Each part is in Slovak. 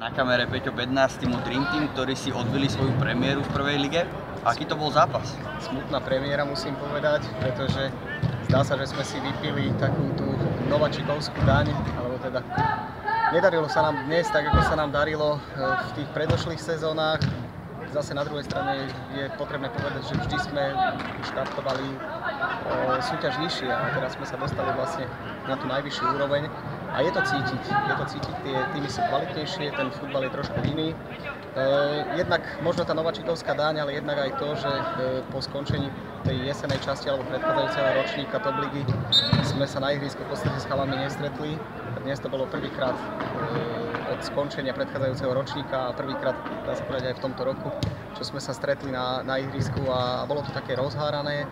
Na kamere Peťo Bednář z týmu Dream Team, ktorí si odbili svoju premiéru v prvej lige. Aký to bol zápas? Smutná premiéra, musím povedať, pretože zdá sa, že sme si vypili takú tú nováčikovskú daň, alebo teda nedarilo sa nám dnes tak, ako sa nám darilo v tých predošlých sezónach. Zase na druhej strane je potrebné povedať, že vždy sme štartovali súťaž nižšie a teraz sme sa dostali vlastne na tú najvyššiu úroveň. A je to cítiť, tie týmy sú kvalitnejšie, ten futbal je trošku iný. Jednak možno tá nováčikovská daň, ale jednak aj to, že po skončení tej jesenej časti alebo predchádzajúceho ročníka Top ligy sme sa na ihrisku v podstate s chalami nestretli. Dnes to bolo prvýkrát od skončenia predchádzajúceho ročníka a prvýkrát, dá sa povedať, aj v tomto roku, čo sme sa stretli na ihrisku a bolo to také rozhárané.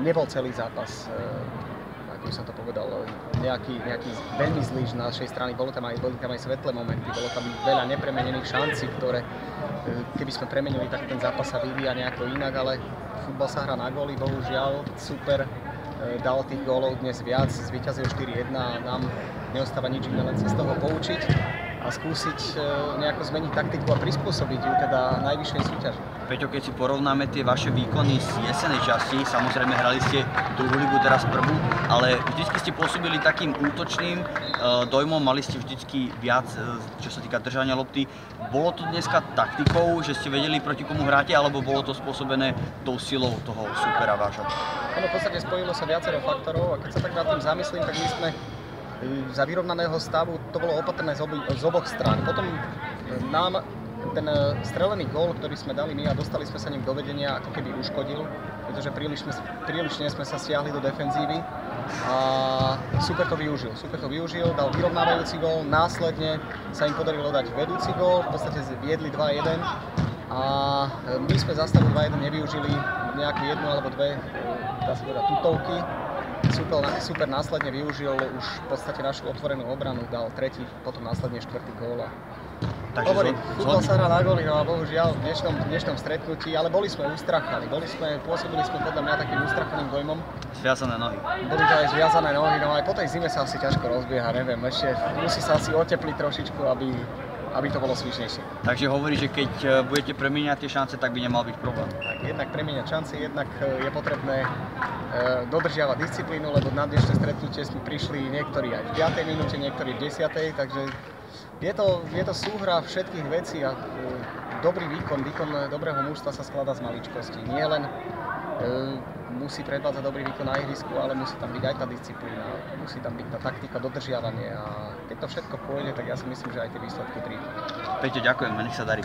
Nebol celý zápas, ako by som to povedal, nejaký veľmi zlý z našej strany. Boli tam aj svetlé momenty, bolo tam veľa nepremenených šancí, ktoré keby sme premenili, tak ten zápas sa vyvíja nejako inak, ale futbal sa hrá na góly, bohužiaľ. Super dal tých gólov dnes viac, zvíťazil 4-1 a nám neostáva nič iné, len sa z toho poučiť a skúsiť nejako zmeniť taktiku a prispôsobiť ju teda najvyššej súťaži. Peťo, keď si porovnáme tie vaše výkony z jesenej časti, samozrejme hrali ste druhú ligu, teraz prvú, ale vždycky ste pôsobili takým útočným dojmom, mali ste vždycky viac, čo sa týka držania lopty. Bolo to dneska taktikou, že ste vedeli, proti komu hráte, alebo bolo to spôsobené tou silou toho supera vášho? Ono v podstate spojilo sa viacero faktorov a keď sa tak nad tým zamyslím, tak my sme za vyrovnaného stavu to bolo opatrné z oboch strán. Potom nám ten strelený gól, ktorý sme dali my a dostali sme sa ním do vedenia, ako keby uškodil, pretože prílišne sme sa stiahli do defenzívy a super to využil, dal vyrovnávajúci gól, následne sa im podarilo dať vedúci gól, v podstate viedli 2-1 a my sme za stavu 2-1 nevyužili nejakú jednu alebo dve, dá sa povedať, tutovky. Super následne využil už v podstate našu otvorenú obranu, dal tretí, potom následne štvrtý gól. Hovorím, futbal sa hrá na góly, no a bohužiaľ v dnešnom stretnutí, ale boli sme ustrachaní, pôsobili sme podľa mňa takým ustrachaným dojmom. Zviazané nohy. Boli to aj zviazané nohy, no aj po tej zime sa asi ťažko rozbieha, neviem, ešte musí sa asi otepliť trošičku, aby to bolo svižnejšie. Takže hovorí, že keď budete premieňať tie šance, tak by nemal byť problém. Tak jednak premieňať šance, jednak je potrebné dodržiavať disciplínu, lebo na dnešné stretnutie sme prišli niektorí aj v 5. minúte, niektorí v 10. Takže je to súhra všetkých vecí a dobrý výkon dobrého mužstva sa skladá z maličkosti. Nie len musí predvádzať dobrý výkon na ihrisku, ale musí tam byť aj tá disciplína, musí tam byť tá taktika, dodržiavanie a keď to všetko pôjde, tak ja si myslím, že aj tie výsledky prídu. Peťo, ďakujem, nech sa darí.